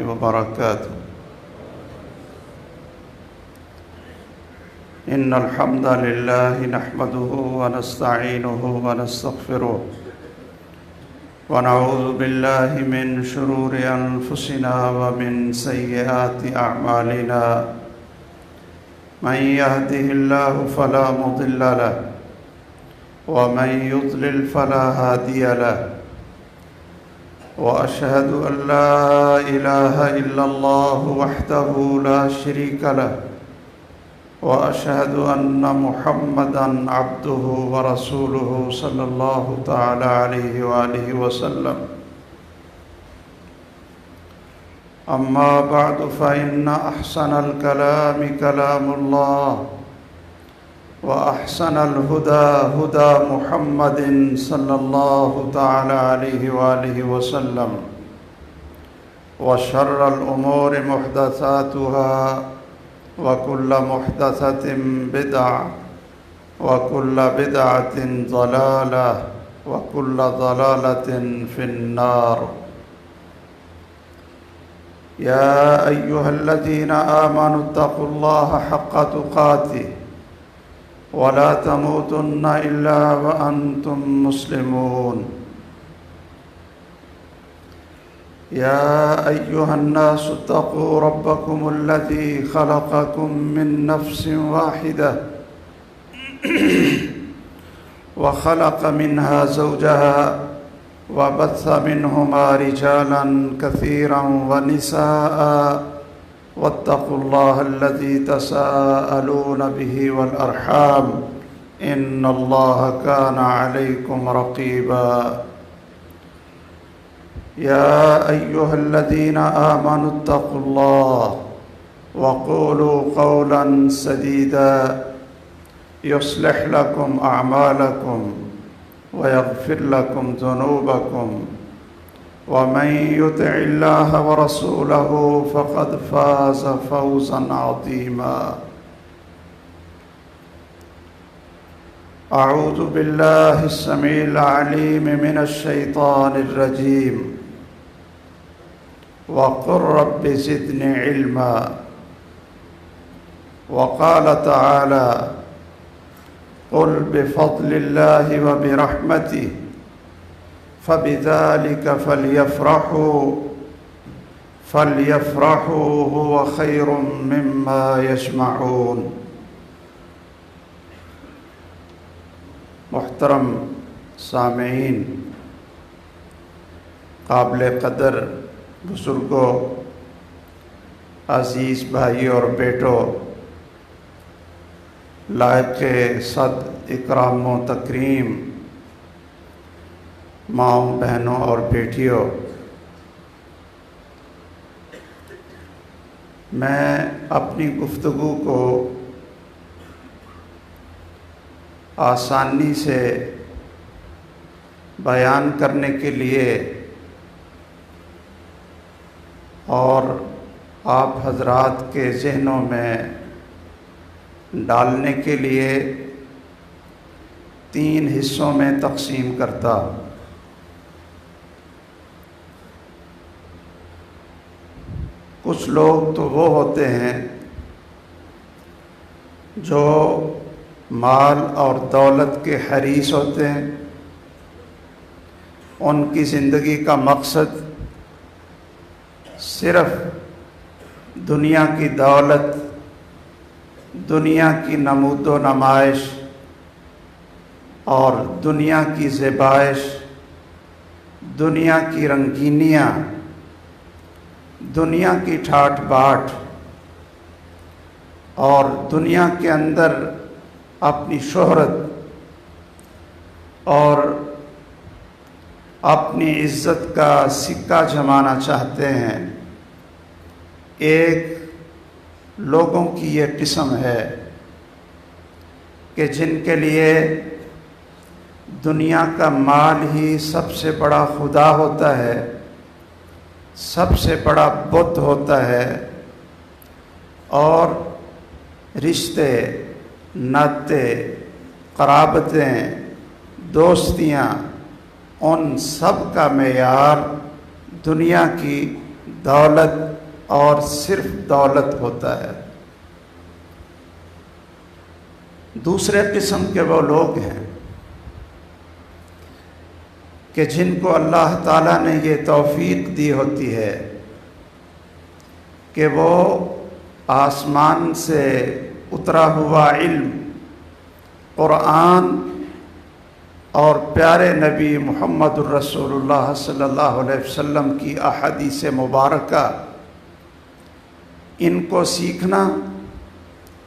وبركاته. إن الحمد لله نحمده ونستعينه ونستغفره ونعوذ بالله من شرور أنفسنا ومن سيئات أعمالنا. من يهده الله فلا مضل له ومن يضلل فلا هادي له. وأشهد أن لا إله إلا الله وحده لا شريك له وأشهد أن محمدًا عبده ورسوله صلى الله تعالى عليه وآله وسلم. أما بعد فإن أحسن الكلام كلام الله وأحسن الهدى هدى محمد صلى الله تعالى عليه وآله وسلم. وشر الأمور محدثاتها وكل محدثة بدعة وكل بدعة ضلالة وكل ضلالة في النار. يا أيها الذين آمنوا اتقوا الله حق تقاته ولا تموتن إلا وأنتم مسلمون. يا أيها الناس اتقوا ربكم الذي خلقكم من نفس واحدة وخلق منها زوجها وبث منهما رجالا كثيرا ونساء واتقوا الله الذي تساءلون به والأرحام إن الله كان عليكم رقيبا. يا أيها الذين آمنوا اتقوا الله وقولوا قولا سديدا يصلح لكم أعمالكم ويغفر لكم ذنوبكم ومن يطع الله ورسوله فقد فاز فوزا عظيما. أعوذ بالله السميع العليم من الشيطان الرجيم. وقل رب زدني علما. وقال تعالى قل بفضل الله وبرحمته فبذلك فليفرحوا هو خير مما يجمعون. محترم سامعین، قابل قدر بزرگوں، عزیز بھائی اور بیٹوں، لائق صد اکرام و تکریم ماؤں، بہنوں اور بیٹیوں، میں اپنی گفتگو کو آسانی سے بیان کرنے کے لیے اور آپ حضرات کے ذہنوں میں ڈالنے کے لیے 3 حصوں میں تقسیم کرتا. کچھ لوگ تو وہ ہوتے ہیں جو مال اور دولت کے حریص ہوتے ہیں. ان کی زندگی کا مقصد صرف دنیا کی دولت، دنیا کی نمود و نمائش اور دنیا کی زیبائش، دنیا کی رنگینیاں، دنیا کی ٹھاٹ باٹ اور دنیا کے اندر اپنی شہرت اور اپنی عزت کا سکہ جمانا چاہتے ہیں. ایک لوگوں کی یہ قسم ہے کہ جن کے لیے دنیا کا مال ہی سب سے بڑا خدا ہوتا ہے، سب سے بڑا بت ہوتا ہے، اور رشتے، ناطے، قرابتیں، دوستیاں، ان سب کا معیار دنیا کی دولت اور صرف دولت ہوتا ہے۔ دوسرے قسم کے وہ لوگ ہیں کہ جن کو اللہ تعالیٰ نے یہ توفیق دی ہوتی ہے کہ وہ آسمان سے اترا ہوا علم، قرآن اور پیارے نبی محمد الرسول اللہ صلی اللہ علیہ وسلم کی احادیث مبارکہ، ان کو سیکھنا،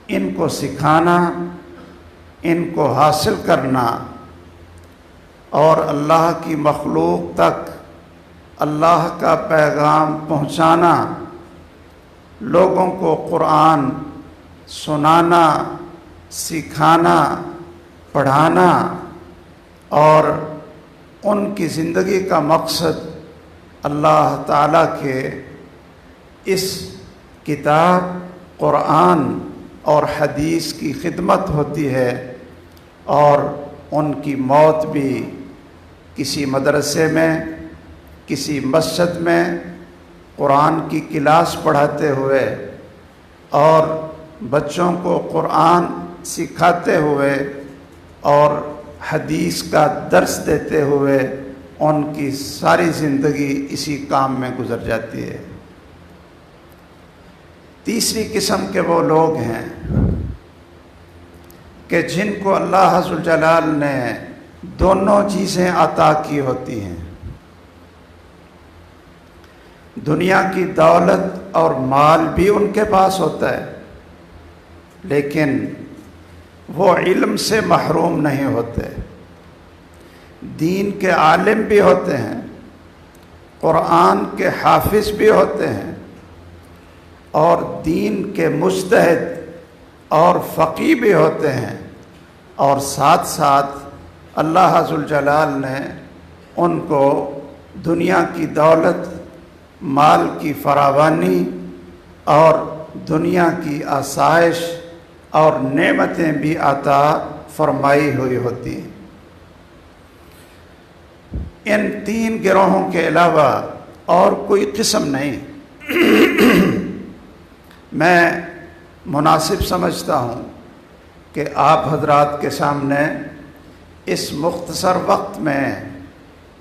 ان کو سکھانا، ان کو حاصل کرنا اور اللہ کی مخلوق تک اللہ کا پیغام پہنچانا، لوگوں کو قرآن سنانا، سکھانا، پڑھانا اور ان کی زندگی کا مقصد اللہ تعالیٰ کے اس کتاب قرآن اور حدیث کی خدمت ہوتی ہے، اور ان کی موت بھی کسی مدرسے میں، کسی مسجد میں قرآن کی کلاس پڑھاتے ہوئے اور بچوں کو قرآن سکھاتے ہوئے اور حدیث کا درس دیتے ہوئے ان کی ساری زندگی اسی کام میں گزر جاتی ہے۔ تیسری قسم کے وہ لوگ ہیں کہ جن کو اللہ ذوالجلال نے دونوں چیزیں عطا کی ہوتی ہیں، دنیا کی دولت اور مال بھی ان کے پاس ہوتا ہے، لیکن وہ علم سے محروم نہیں ہوتے، دین کے عالم بھی ہوتے ہیں، قرآن کے حافظ بھی ہوتے ہیں اور دین کے مجتہد اور فقیہ بھی ہوتے ہیں، اور ساتھ ساتھ اللہ ذوالجلال نے ان کو دنیا کی دولت، مال کی فراوانی اور دنیا کی آسائش اور نعمتیں بھی عطا فرمائی ہوئی ہوتی ہیں۔ ان تین گروہوں کے علاوہ اور کوئی قسم نہیں۔ میں مناسب سمجھتا ہوں کہ آپ حضرات کے سامنے اس مختصر وقت میں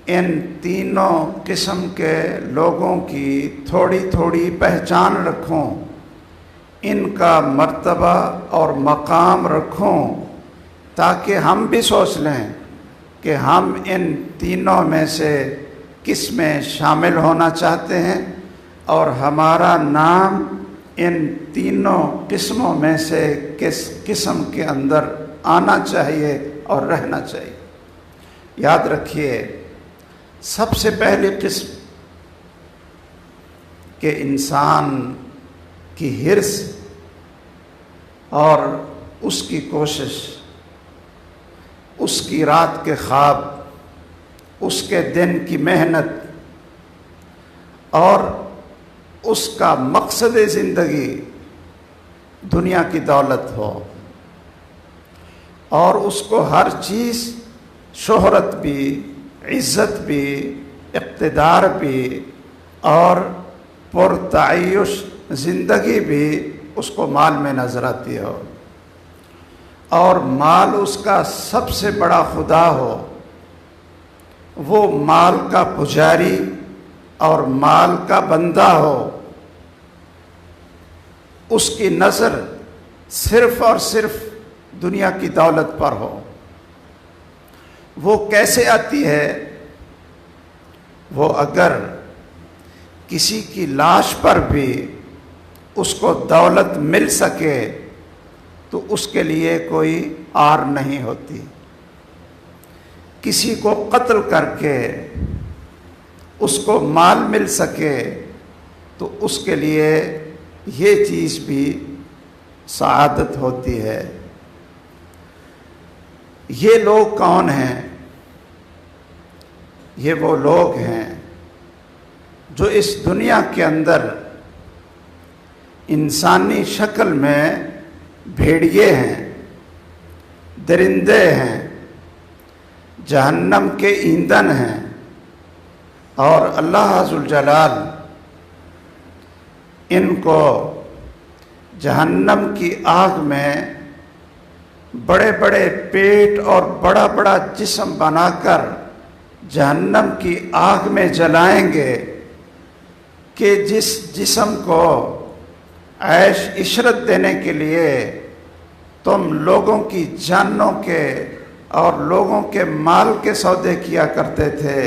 ان تینوں قسم کے لوگوں کی تھوڑی تھوڑی پہچان رکھوں، ان کا مرتبہ اور مقام رکھوں، تاکہ ہم بھی سوچ لیں کہ ہم ان تینوں میں سے کس میں شامل ہونا چاہتے ہیں اور ہمارا نام ان تینوں قسموں میں سے کس قسم کے اندر آنا چاہیے اور رہنا چاہیے۔ یاد رکھیے، سب سے پہلی قسم کہ انسان کی حرص اور اس کی کوشش، اس کی رات کے خواب، اس کے دن کی محنت اور اس کا مقصد زندگی دنیا کی دولت ہو، اور اس کو ہر چیز، شہرت بھی، عزت بھی، اقتدار بھی اور پرتعیش زندگی بھی اس کو مال میں نظر آتی ہو، اور مال اس کا سب سے بڑا خدا ہو، وہ مال کا پجاری اور مال کا بندہ ہو، اس کی نظر صرف اور صرف دنیا کی دولت پر ہو۔ وہ کیسے آتی ہے؟ وہ اگر کسی کی لاش پر بھی اس کو دولت مل سکے تو اس کے لیے کوئی آر نہیں ہوتی، کسی کو قتل کر کے اس کو مال مل سکے تو اس کے لیے یہ چیز بھی سعادت ہوتی ہے۔ یہ لوگ کون ہیں؟ یہ وہ لوگ ہیں جو اس دنیا کے اندر انسانی شکل میں بھیڑیے ہیں، درندے ہیں، جہنم کے ایندھن ہیں، اور اللہ ذوالجلال ان کو جہنم کی آگ میں بڑے بڑے پیٹ اور بڑا بڑا جسم بنا کر جہنم کی آگ میں جلائیں گے کہ جس جسم کو عیش عشرت دینے کے لیے تم لوگوں کی جانوں کے اور لوگوں کے مال کے سودے کیا کرتے تھے،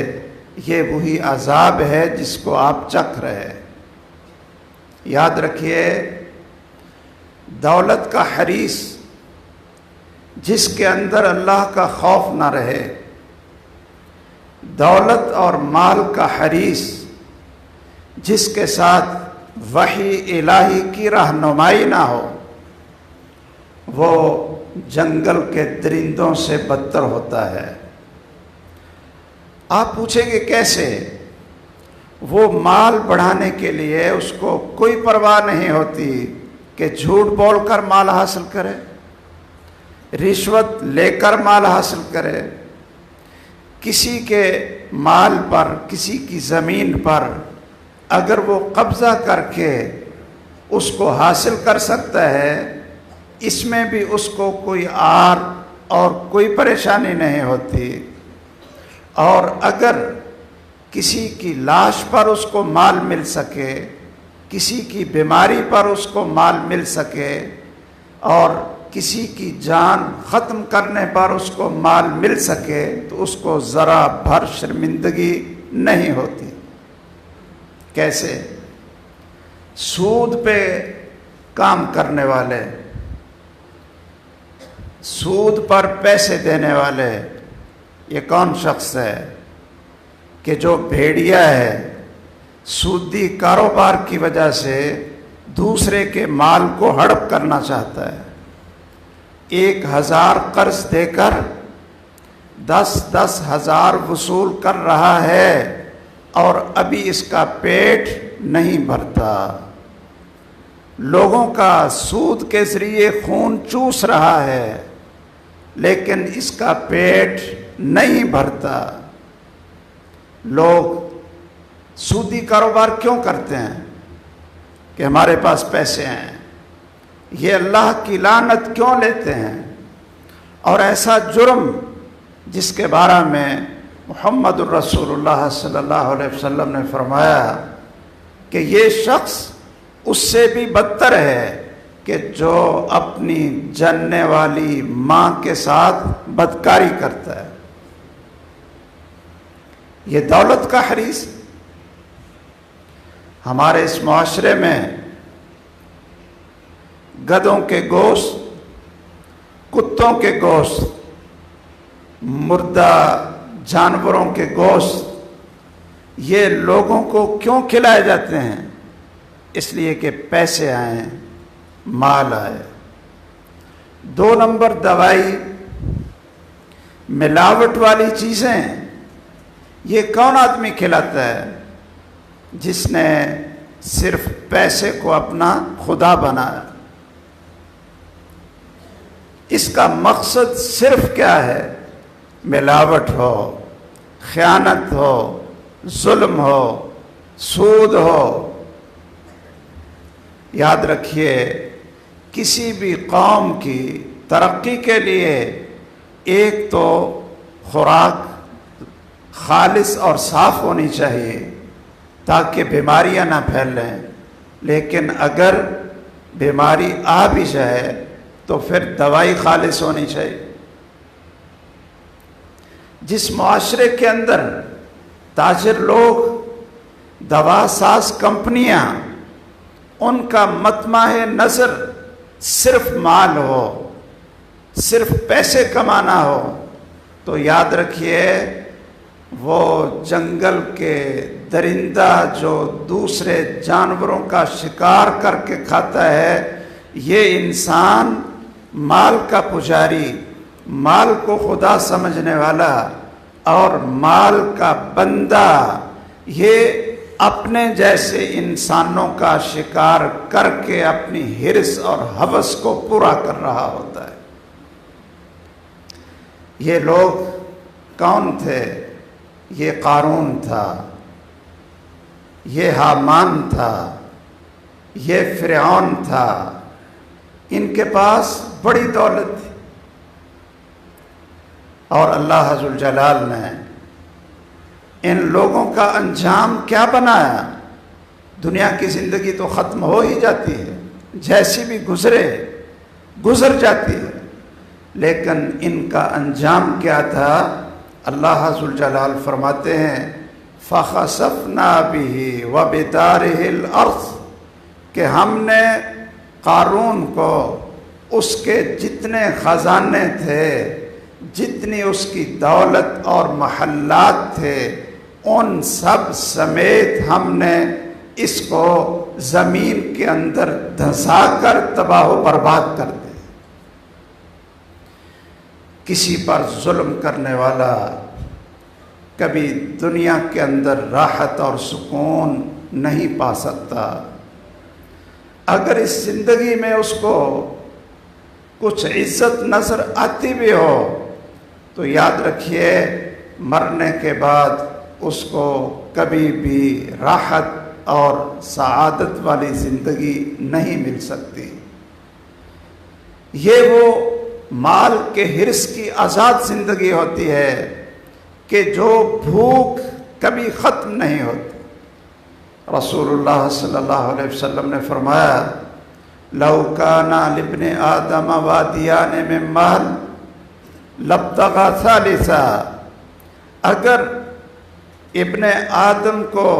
یہ وہی عذاب ہے جس کو آپ چکھ رہے ہیں۔ یاد رکھیے، دولت کا حریص جس کے اندر اللہ کا خوف نہ رہے، دولت اور مال کا حریص جس کے ساتھ وحی الہی کی رہنمائی نہ ہو، وہ جنگل کے درندوں سے بدتر ہوتا ہے۔ آپ پوچھیں گے کیسے؟ وہ مال بڑھانے کے لیے اس کو کوئی پرواہ نہیں ہوتی کہ جھوٹ بول کر مال حاصل کرے، رشوت لے کر مال حاصل کرے، کسی کے مال پر، کسی کی زمین پر اگر وہ قبضہ کر کے اس کو حاصل کر سکتا ہے، اس میں بھی اس کو کوئی عار اور کوئی پریشانی نہیں ہوتی۔ اور اگر کسی کی لاش پر اس کو مال مل سکے، کسی کی بیماری پر اس کو مال مل سکے، اور کسی کی جان ختم کرنے پر اس کو مال مل سکے، تو اس کو ذرا بھر شرمندگی نہیں ہوتی۔ کیسے؟ سود پہ کام کرنے والے، سود پر پیسے دینے والے، یہ کون شخص ہے کہ جو بھیڑیا ہے، سودی کاروبار کی وجہ سے دوسرے کے مال کو ہڑپ کرنا چاہتا ہے، 1000 قرض دے کر 10,000 وصول کر رہا ہے اور ابھی اس کا پیٹ نہیں بھرتا، لوگوں کا سود کے ذریعے خون چوس رہا ہے لیکن اس کا پیٹ نہیں بھرتا۔ لوگ سودی کاروبار کیوں کرتے ہیں؟ کہ ہمارے پاس پیسے ہیں۔ یہ اللہ کی لعنت کیوں لیتے ہیں؟ اور ایسا جرم جس کے بارے میں محمد الرسول اللہ صلی اللہ علیہ وسلم نے فرمایا کہ یہ شخص اس سے بھی بدتر ہے کہ جو اپنی جننے والی ماں کے ساتھ بدکاری کرتا ہے۔ یہ دولت کا حریص ہمارے اس معاشرے میں گدھوں کے گوشت، کتوں کے گوشت، مردہ جانوروں کے گوشت یہ لوگوں کو کیوں کھلائے جاتے ہیں؟ اس لیے کہ پیسے آئیں، مال آئے۔ 2 نمبر دوائی، ملاوٹ والی چیزیں، یہ کون آدمی کھلاتا ہے؟ جس نے صرف پیسے کو اپنا خدا بنایا۔ اس کا مقصد صرف کیا ہے؟ ملاوٹ ہو، خیانت ہو، ظلم ہو، سود ہو۔ یاد رکھیے، کسی بھی قوم کی ترقی کے لیے ایک تو خوراک خالص اور صاف ہونی چاہیے تاکہ بیماریاں نہ پھیلیں، لیکن اگر بیماری آ بھی جائے تو پھر دوائی خالص ہونی چاہیے۔ جس معاشرے کے اندر تاجر لوگ، دوا ساز کمپنیاں، ان کا مطمع نظر صرف مال ہو، صرف پیسے کمانا ہو، تو یاد رکھیے وہ جنگل کے درندہ جو دوسرے جانوروں کا شکار کر کے کھاتا ہے، یہ انسان مال کا پجاری، مال کو خدا سمجھنے والا اور مال کا بندہ، یہ اپنے جیسے انسانوں کا شکار کر کے اپنی حرص اور ہوس کو پورا کر رہا ہوتا ہے۔ یہ لوگ کون تھے؟ یہ قارون تھا، یہ حامان تھا، یہ فرعون تھا، ان کے پاس بڑی دولت تھی، اور اللہ ذوالجلال نے ان لوگوں کا انجام کیا بنایا؟ دنیا کی زندگی تو ختم ہو ہی جاتی ہے، جیسی بھی گزر جاتی ہے، لیکن ان کا انجام کیا تھا؟ اللہ ذوالجلال فرماتے ہیں فَخَسَفْنَا بِهِ وَبِدَارِهِ الْأَرْضِ کہ ہم نے قارون کو اس کے جتنے خزانے تھے، جتنی اس کی دولت اور محلات تھے، ان سب سمیت ہم نے اس کو زمین کے اندر دھسا کر تباہ و برباد کر دیا۔ کسی پر ظلم کرنے والا کبھی دنیا کے اندر راحت اور سکون نہیں پا سکتا۔ اگر اس زندگی میں اس کو کچھ عزت نظر آتی بھی ہو تو یاد رکھیے مرنے کے بعد اس کو کبھی بھی راحت اور سعادت والی زندگی نہیں مل سکتی۔ یہ وہ مال کے حرص کی آزاد زندگی ہوتی ہے کہ جو بھوک کبھی ختم نہیں ہوتی۔ رسول اللہ صلی اللہ علیہ وسلم نے فرمایا لو کان لابن آدم وادیان من مال لابتغى ثالثا، اگر ابن آدم کو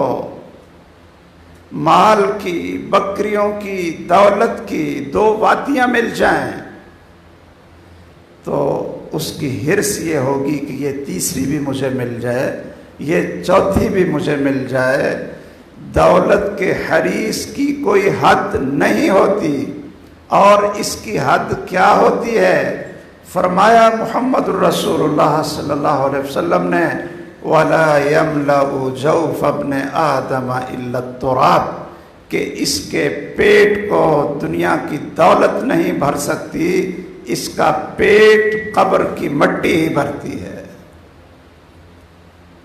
مال کی، بکریوں کی، دولت کی 2 وادیاں مل جائیں تو اس کی حرص یہ ہوگی کہ یہ تیسری بھی مجھے مل جائے، یہ چوتھی بھی مجھے مل جائے۔ دولت کے حریص کی کوئی حد نہیں ہوتی، اور اس کی حد کیا ہوتی ہے؟ فرمایا محمد الرسول اللہ صلی اللہ علیہ وسلم نے وَلَا يَمْلَأُ جَوْفَ ابْنِ آدَمَ إِلَّا التُّرَابُ کہ اس کے پیٹ کو دنیا کی دولت نہیں بھر سکتی، اس کا پیٹ قبر کی مٹی ہی بھرتی ہے۔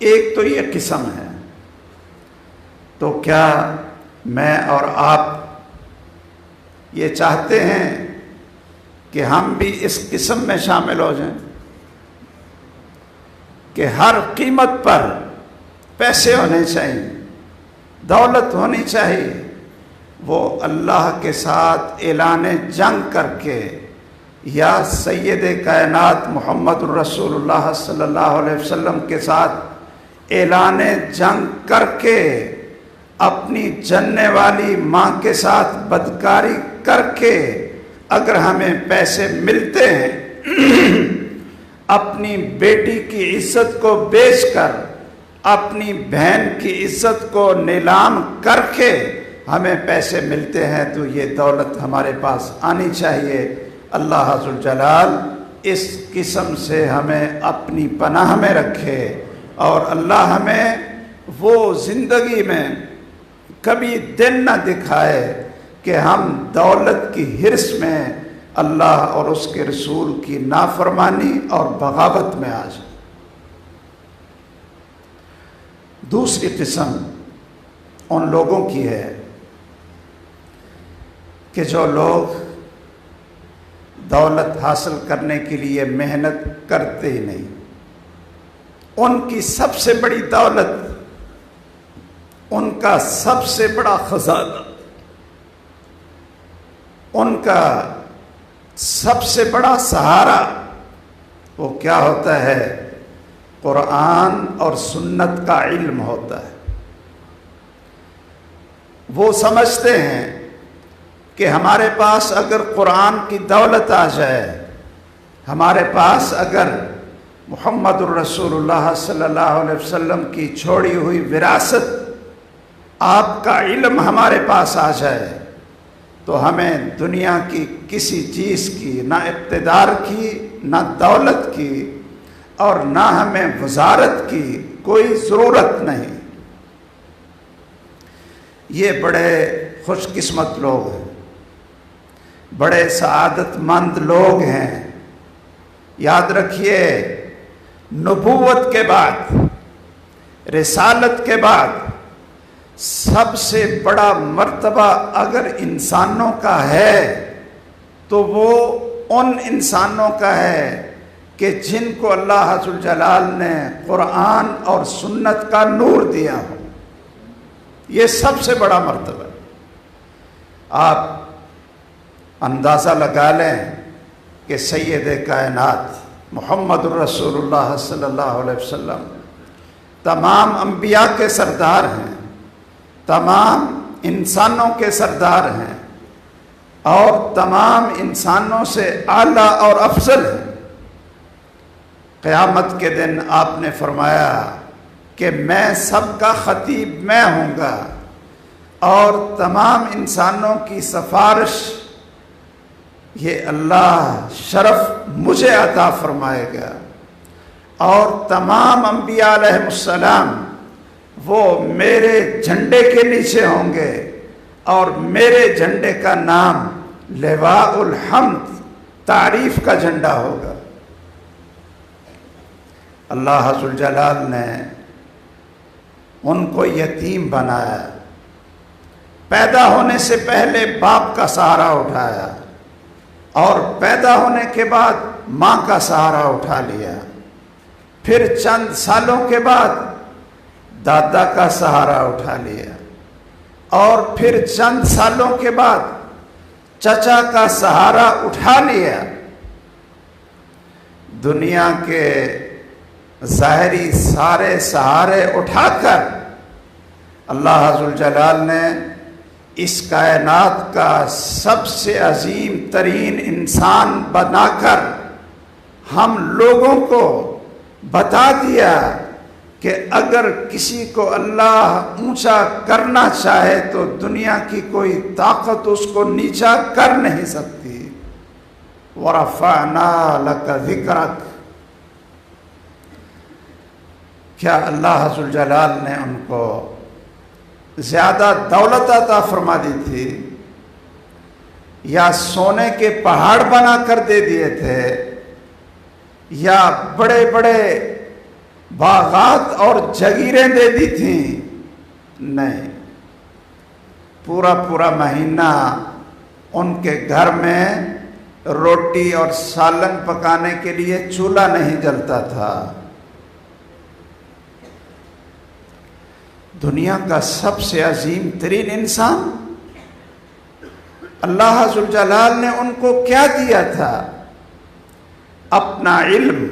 ایک تو یہ قسم ہے۔ تو کیا میں اور آپ یہ چاہتے ہیں کہ ہم بھی اس قسم میں شامل ہو جائیں کہ ہر قیمت پر پیسے ہونے چاہیے، دولت ہونی چاہیے؟ وہ اللہ کے ساتھ اعلان جنگ کر کے یا سید کائنات محمد الرسول اللہ صلی اللہ علیہ وسلم کے ساتھ اعلان جنگ کر کے اپنی جننے والی ماں کے ساتھ بدکاری کر کے اگر ہمیں پیسے ملتے ہیں، اپنی بیٹی کی عزت کو بیچ کر، اپنی بہن کی عزت کو نیلام کر کے ہمیں پیسے ملتے ہیں تو یہ دولت ہمارے پاس آنی چاہیے۔ اللہ ذوالجلال اس قسم سے ہمیں اپنی پناہ میں رکھے، اور اللہ ہمیں وہ زندگی میں کبھی دن نہ دکھائے کہ ہم دولت کی حرص میں اللہ اور اس کے رسول کی نافرمانی اور بغاوت میں آ جائیں۔ دوسری قسم ان لوگوں کی ہے کہ جو لوگ دولت حاصل کرنے کے لیے محنت کرتے ہی نہیں، ان کی سب سے بڑی دولت، ان کا سب سے بڑا خزانہ، ان کا سب سے بڑا سہارا وہ کیا ہوتا ہے؟ قرآن اور سنت کا علم ہوتا ہے۔ وہ سمجھتے ہیں کہ ہمارے پاس اگر قرآن کی دولت آ جائے، ہمارے پاس اگر محمد الرسول اللہ صلی اللہ علیہ وسلم کی چھوڑی ہوئی وراثت، آپ کا علم ہمارے پاس آ جائے تو ہمیں دنیا کی کسی چیز کی، نہ اقتدار کی، نہ دولت کی، اور نہ ہمیں وزارت کی کوئی ضرورت نہیں۔ یہ بڑے خوش قسمت لوگ ہیں، بڑے سعادت مند لوگ ہیں۔ یاد رکھیے، نبوت کے بعد، رسالت کے بعد سب سے بڑا مرتبہ اگر انسانوں کا ہے تو وہ ان انسانوں کا ہے کہ جن کو اللہ ذوالجلال نے قرآن اور سنت کا نور دیا ہو. یہ سب سے بڑا مرتبہ. آپ اندازہ لگا لیں کہ سید کائنات محمد الرسول اللہ صلی اللہ علیہ وسلم تمام انبیاء کے سردار ہیں، تمام انسانوں کے سردار ہیں اور تمام انسانوں سے اعلیٰ اور افضل ہیں. قیامت کے دن آپ نے فرمایا کہ میں سب کا خطیب میں ہوں گا اور تمام انسانوں کی سفارش یہ اللہ شرف مجھے عطا فرمائے گا، اور تمام انبیاء علیہ السلام وہ میرے جھنڈے کے نیچے ہوں گے اور میرے جھنڈے کا نام لواء الحمد، تعریف کا جھنڈا ہوگا. اللہ ذوالجلال نے ان کو یتیم بنایا، پیدا ہونے سے پہلے باپ کا سہارا اٹھایا اور پیدا ہونے کے بعد ماں کا سہارا اٹھا لیا، پھر چند سالوں کے بعد دادا کا سہارا اٹھا لیا اور پھر چند سالوں کے بعد چچا کا سہارا اٹھا لیا. دنیا کے ظاہری سارے سہارے اٹھا کر اللہ ذوالجلال نے اس کائنات کا سب سے عظیم ترین انسان بنا کر ہم لوگوں کو بتا دیا کہ اگر کسی کو اللہ اونچا کرنا چاہے تو دنیا کی کوئی طاقت اس کو نیچا کر نہیں سکتی. وَرَفَعْنَا لَكَ ذِكْرَكَ. کیا اللہ ذوالجلال نے ان کو زیادہ دولت عطا فرما دی تھی یا سونے کے پہاڑ بنا کر دے دیے تھے یا بڑے بڑے باغات اور جگیریں دے دی تھیں؟ نہیں. پورا پورا مہینہ ان کے گھر میں روٹی اور سالن پکانے کے لیے چولہا نہیں جلتا تھا. دنیا کا سب سے عظیم ترین انسان اللہ ذوالجلال نے ان کو کیا دیا تھا؟ اپنا علم،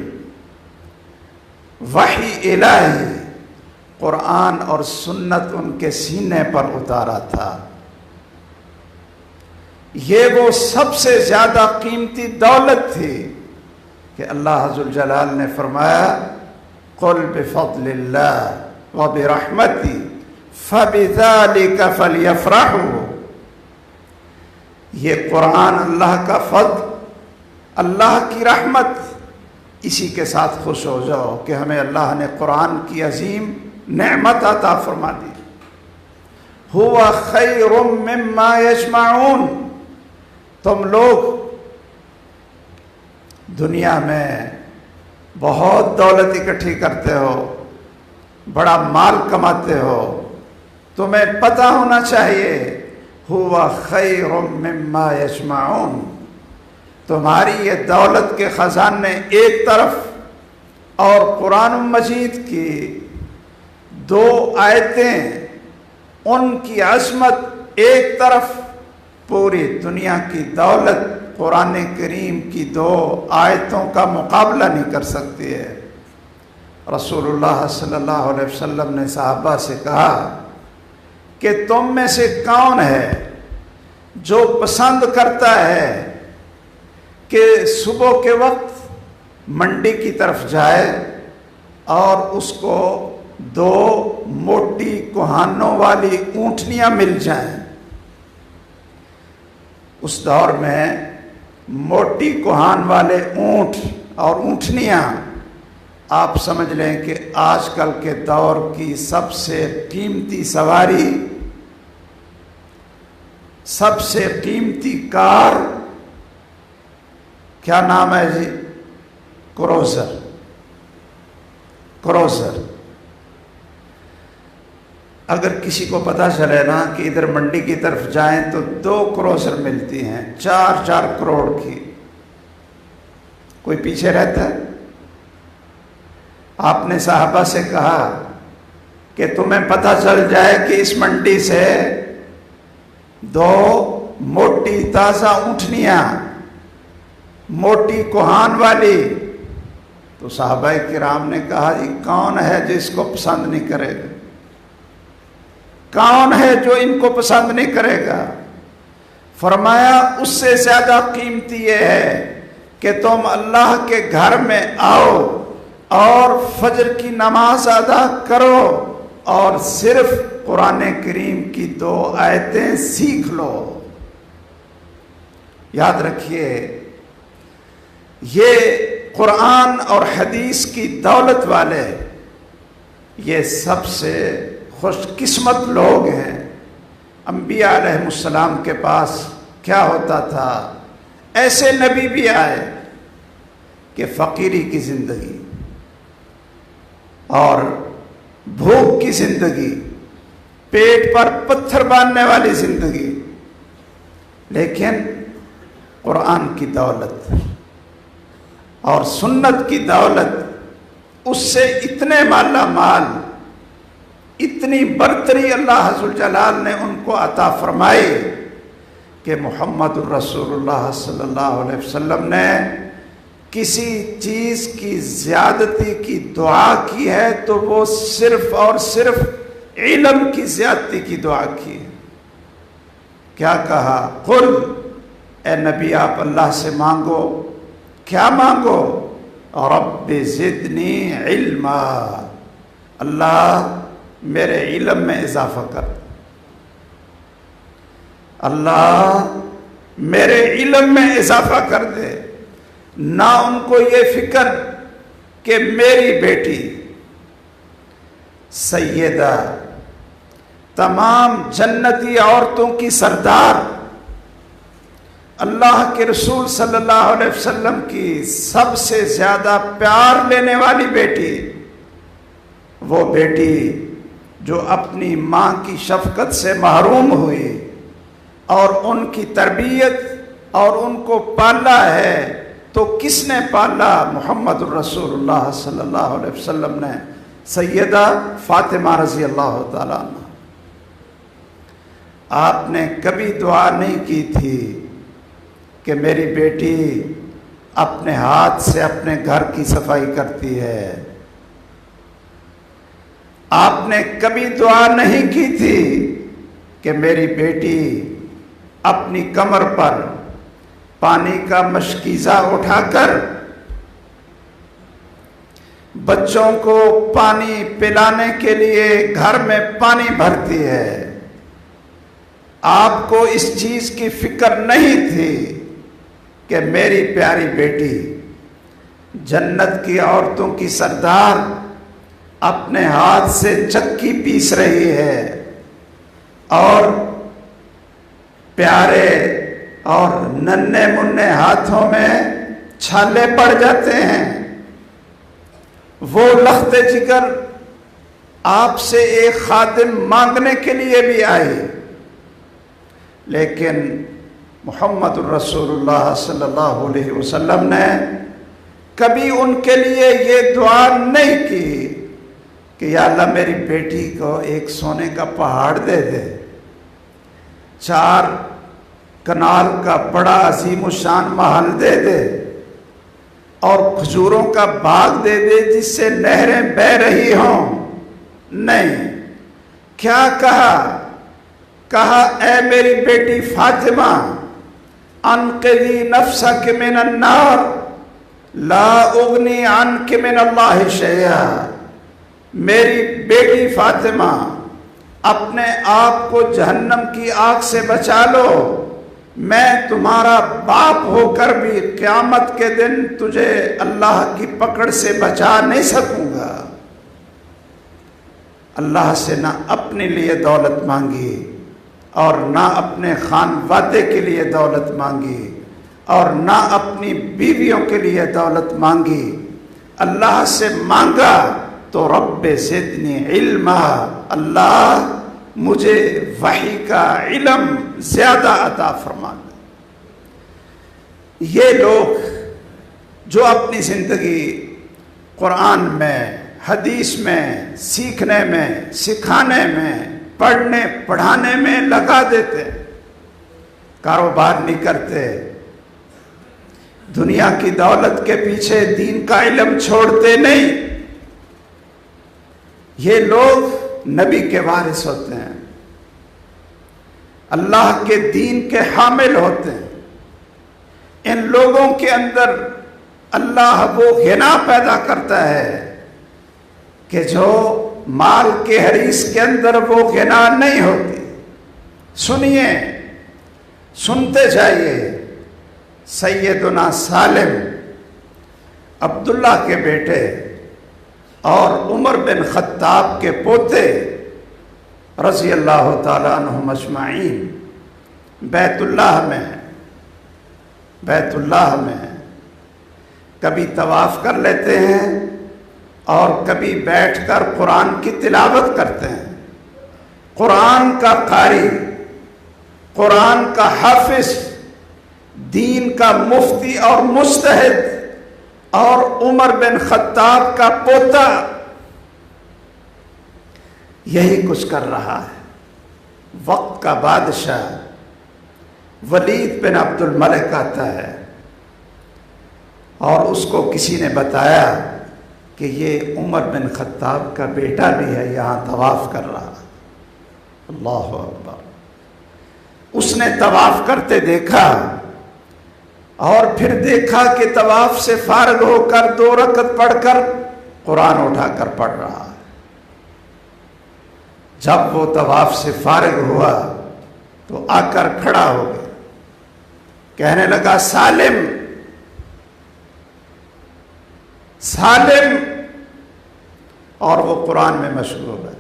وحی الہی، قرآن اور سنت ان کے سینے پر اتارا تھا. یہ وہ سب سے زیادہ قیمتی دولت تھی کہ اللہ ذوالجلال نے فرمایا قل بفضل اللہ وبرحمتی فبذلک فلیفرحوا. یہ قرآن اللہ کا فضل، اللہ کی رحمت، اسی کے ساتھ خوش ہو جاؤ کہ ہمیں اللہ نے قرآن کی عظیم نعمت عطا فرما دی. هو خیر مما یجمعون. تم لوگ دنیا میں بہت دولت اکٹھی کرتے ہو، بڑا مال کماتے ہو، تمہیں پتہ ہونا چاہیے ہوا خیر مما یجمعون. تمہاری یہ دولت کے خزانے ایک طرف اور قرآن مجید کی 2 آیتیں، ان کی عظمت ایک طرف، پوری دنیا کی دولت قرآن کریم کی 2 آیتوں کا مقابلہ نہیں کر سکتی ہے. رسول اللہ صلی اللہ علیہ وسلم نے صحابہ سے کہا کہ تم میں سے کون ہے جو پسند کرتا ہے کہ صبح کے وقت منڈی کی طرف جائے اور اس کو 2 موٹی کوہانوں والی اونٹنیاں مل جائیں. اس دور میں موٹی کوہان والے اونٹ اور اونٹنیاں آپ سمجھ لیں کہ آج کل کے دور کی سب سے قیمتی سواری، سب سے قیمتی کار، کیا نام ہے جی؟ کروزر. اگر کسی کو پتہ چلے نا کہ ادھر منڈی کی طرف جائیں تو 2 کروسر ملتی ہیں 4 کروڑ کی، کوئی پیچھے رہتا ہے؟ آپ نے صحابہ سے کہا کہ تمہیں پتہ چل جائے کہ اس منڈی سے 2 موٹی تازہ اونٹنیاں، موٹی کوہان والی، تو صحابہ کرام نے کہا یہ کون ہے جو اس کو پسند نہیں کرے گا؟ کون ہے جو ان کو پسند نہیں کرے گا؟ فرمایا اس سے زیادہ قیمتی یہ ہے کہ تم اللہ کے گھر میں آؤ اور فجر کی نماز ادا کرو اور صرف قرآن کریم کی 2 آیتیں سیکھ لو۔ یاد رکھیے، یہ قرآن اور حدیث کی دولت والے یہ سب سے خوش قسمت لوگ ہیں۔ انبیاء علیہ السلام کے پاس کیا ہوتا تھا؟ ایسے نبی بھی آئے کہ فقیری کی زندگی اور بھوک کی زندگی، پیٹ پر پتھر باندھنے والی زندگی، لیکن قرآن کی دولت اور سنت کی دولت اس سے اتنے مالا مال، اتنی برتری اللہ عز جلال نے ان کو عطا فرمائی کہ محمد الرسول اللہ صلی اللہ علیہ وسلم نے کسی چیز کی زیادتی کی دعا کی ہے تو وہ صرف اور صرف علم کی زیادتی کی دعا کی ہے۔ کیا کہا؟ قل، اے نبی آپ اللہ سے مانگو، کیا مانگو؟ رب زدنی علما، اللہ میرے علم میں اضافہ کر، اللہ میرے علم میں اضافہ کر دے۔ نہ ان کو یہ فکر کہ میری بیٹی سیدہ، تمام جنتی عورتوں کی سردار، اللہ کے رسول صلی اللہ علیہ وسلم کی سب سے زیادہ پیار لینے والی بیٹی، وہ بیٹی جو اپنی ماں کی شفقت سے محروم ہوئی اور ان کی تربیت اور ان کو پالا ہے، تو کس نے پالا؟ محمد الرسول اللہ صلی اللہ علیہ وسلم نے، سیدہ فاطمہ رضی اللہ تعالیٰ عنہ۔ آپ نے کبھی دعا نہیں کی تھی کہ میری بیٹی اپنے ہاتھ سے اپنے گھر کی صفائی کرتی ہے، آپ نے کبھی دعا نہیں کی تھی کہ میری بیٹی اپنی کمر پر پانی کا مشکیزہ اٹھا کر بچوں کو پانی پلانے کے لیے گھر میں پانی بھرتی ہے۔ آپ کو اس چیز کی فکر نہیں تھی کہ میری پیاری بیٹی جنت کی عورتوں کی سردار اپنے ہاتھ سے چکی پیس رہی ہے اور پیارے اور ننھے منھے ہاتھوں میں چھالے پڑ جاتے ہیں۔ وہ لخت جگر آپ سے ایک خادم مانگنے کے لیے بھی آئی، لیکن محمد الرسول اللہ صلی اللہ علیہ وسلم نے کبھی ان کے لیے یہ دعا نہیں کی کہ یا اللہ میری بیٹی کو ایک سونے کا پہاڑ دے دے، 4 کنال کا بڑا عظیم الشان محل دے دے اور کھجوروں کا باغ دے دے جس سے نہریں بہ رہی ہوں۔ نہیں، کیا کہا؟ کہا اے میری بیٹی فاطمہ، انقذی نفسک من النار لا اغنی عنک من اللہ شیئا۔ میری بیٹی فاطمہ، اپنے آپ کو جہنم کی آگ سے بچا لو، میں تمہارا باپ ہو کر بھی قیامت کے دن تجھے اللہ کی پکڑ سے بچا نہیں سکوں گا۔ اللہ سے نہ اپنے لیے دولت مانگی اور نہ اپنے خانوادے کے لیے دولت مانگی اور نہ اپنی بیویوں کے لیے دولت مانگی، اللہ سے مانگا تو رب زدنی علما، اللہ مجھے وحی کا علم زیادہ عطا فرما دے۔ یہ لوگ جو اپنی زندگی قرآن میں، حدیث میں، سیکھنے میں، سکھانے میں، پڑھنے پڑھانے میں لگا دیتے، کاروبار نہیں کرتے، دنیا کی دولت کے پیچھے دین کا علم چھوڑتے نہیں، یہ لوگ نبی کے وارث ہوتے ہیں، اللہ کے دین کے حامل ہوتے ہیں۔ ان لوگوں کے اندر اللہ وہ غنا پیدا کرتا ہے کہ جو مال کے حریص کے اندر وہ غنا نہیں ہوتی۔ سنیے، سنتے جائیے، سیدنا سالم عبداللہ کے بیٹے اور عمر بن خطاب کے پوتے رضی اللہ تعالیٰ عنہم اجمعین بیت اللہ میں کبھی طواف کر لیتے ہیں اور کبھی بیٹھ کر قرآن کی تلاوت کرتے ہیں۔ قرآن کا قاری، قرآن کا حافظ، دین کا مفتی اور مجتہد اور عمر بن خطاب کا پوتا یہی کچھ کر رہا ہے۔ وقت کا بادشاہ ولید بن عبد الملک آتا ہے اور اس کو کسی نے بتایا کہ یہ عمر بن خطاب کا بیٹا بھی ہے، یہاں طواف کر رہا۔ اللہ اکبر۔ اس نے طواف کرتے دیکھا اور پھر دیکھا کہ طواف سے فارغ ہو کر 2 رکعت پڑھ کر قرآن اٹھا کر پڑھ رہا۔ جب وہ طواف سے فارغ ہوا تو آ کر کھڑا ہو گیا، کہنے لگا سالم سالم، اور وہ قرآن میں مشغول ہے،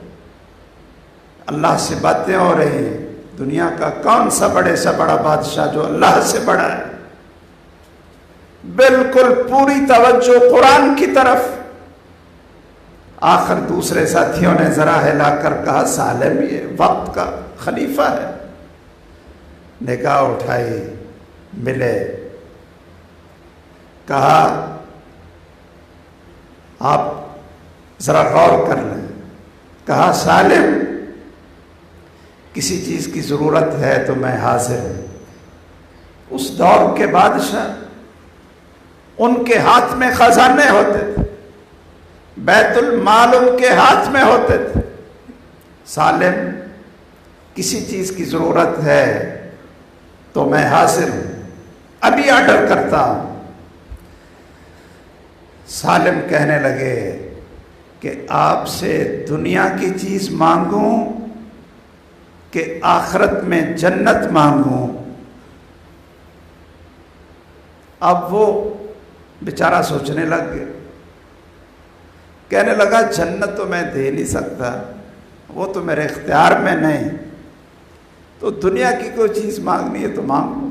اللہ سے باتیں ہو رہی ہیں۔ دنیا کا کون سا بڑے سے بڑا بادشاہ جو اللہ سے بڑا ہے؟ بالکل پوری توجہ قرآن کی طرف۔ آخر دوسرے ساتھیوں نے ذرا ہلا کر کہا سالم یہ وقت کا خلیفہ ہے۔ نگاہ اٹھائی، ملے، کہا آپ ذرا غور کر لیں۔ کہا سالم کسی چیز کی ضرورت ہے تو میں حاضر ہوں۔ اس دور کے بادشاہ، ان کے ہاتھ میں خزانے ہوتے تھے، بیت المال ان کے ہاتھ میں ہوتے تھے۔ سالم کسی چیز کی ضرورت ہے تو میں حاضر ہوں، ابھی آرڈر کرتا ہوں۔ سالم کہنے لگے کہ آپ سے دنیا کی چیز مانگوں کہ آخرت میں جنت مانگوں؟ اب وہ بیچارہ سوچنے لگ گیا، کہنے لگا جنت تو میں دے نہیں سکتا، وہ تو میرے اختیار میں نہیں، تو دنیا کی کوئی چیز مانگنی ہے تو مانگو۔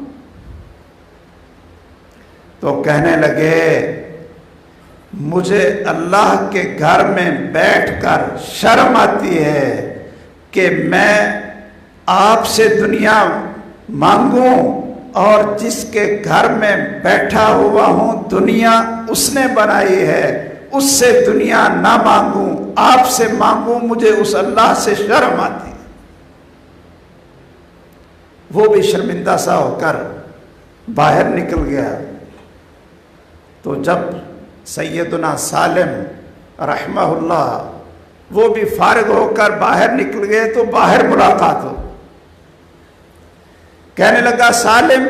تو کہنے لگے مجھے اللہ کے گھر میں بیٹھ کر شرم آتی ہے کہ میں آپ سے دنیا مانگوں، اور جس کے گھر میں بیٹھا ہوا ہوں دنیا اس نے بنائی ہے، اس سے دنیا نہ مانگوں، آپ سے مانگوں، مجھے اس اللہ سے شرم آتی ہے۔ وہ بھی شرمندہ سا ہو کر باہر نکل گیا۔ تو جب سیدنا سالم رحمہ اللہ وہ بھی فارغ ہو کر باہر نکل گئے تو باہر ملاقات ہو، کہنے لگا سالم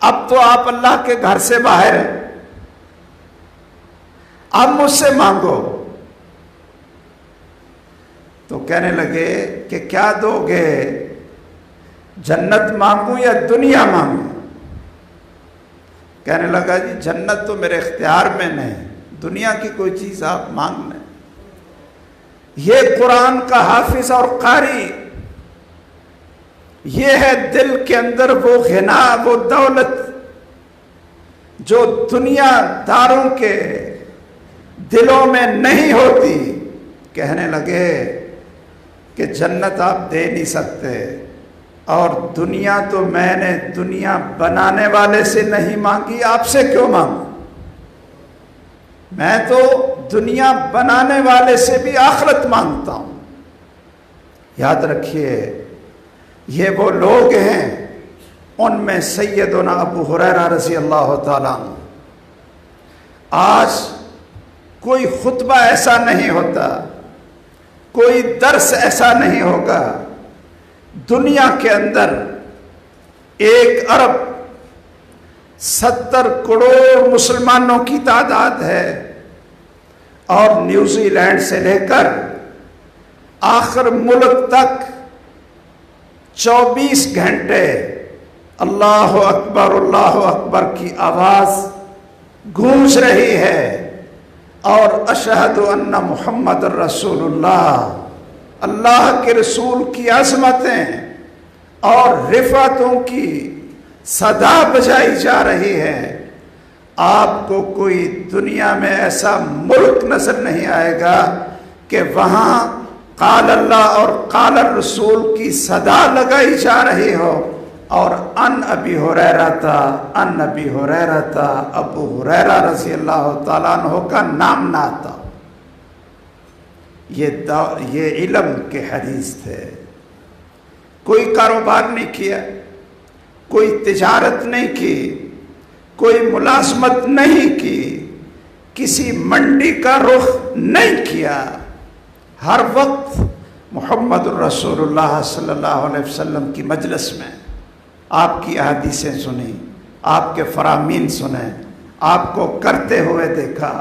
اب تو آپ اللہ کے گھر سے باہر ہیں، اب مجھ سے مانگو۔ تو کہنے لگے کہ کیا دو گے، جنت مانگوں یا دنیا مانگوں؟ کہنے لگا جی جنت تو میرے اختیار میں نہیں، دنیا کی کوئی چیز آپ مانگ لیں۔ یہ قرآن کا حافظ اور قاری، یہ ہے دل کے اندر وہ غنا، وہ دولت جو دنیا داروں کے دلوں میں نہیں ہوتی۔ کہنے لگے کہ جنت آپ دے نہیں سکتے، اور دنیا تو میں نے دنیا بنانے والے سے نہیں مانگی، آپ سے کیوں مانگوں؟ میں تو دنیا بنانے والے سے بھی آخرت مانگتا ہوں۔ یاد رکھیے، یہ وہ لوگ ہیں، ان میں سیدنا ابو ہریرہ رضی اللہ تعالیٰ عنہ۔ آج کوئی خطبہ ایسا نہیں ہوتا، کوئی درس ایسا نہیں ہوگا، دنیا کے اندر 1,70 کروڑ مسلمانوں کی تعداد ہے، اور نیوزی لینڈ سے لے کر آخر ملک تک 24 گھنٹے اللہ اکبر کی آواز گونج رہی ہے، اور اشہد ان محمد رسول اللہ، اللہ کے رسول کی عظمتیں اور رفعتوں کی صدا بجائی جا رہی ہے۔ آپ کو کوئی دنیا میں ایسا ملک نظر نہیں آئے گا کہ وہاں قال اللہ اور قال الرسول کی صدا لگائی جا رہی ہو، اور ان ابی ہریرہ ابو ہریرہ رضی اللہ تعالیٰ عنہ کا نام نہ آتا۔ یہ علم کے حدیث تھے۔ کوئی کاروبار نہیں کیا، کوئی تجارت نہیں کی، کوئی ملازمت نہیں کی، کسی منڈی کا رخ نہیں کیا، ہر وقت محمد الرسول اللہ صلی اللہ علیہ وسلم کی مجلس میں آپ کی احادیثیں سنی، آپ کے فرامین سنے، آپ کو کرتے ہوئے دیکھا،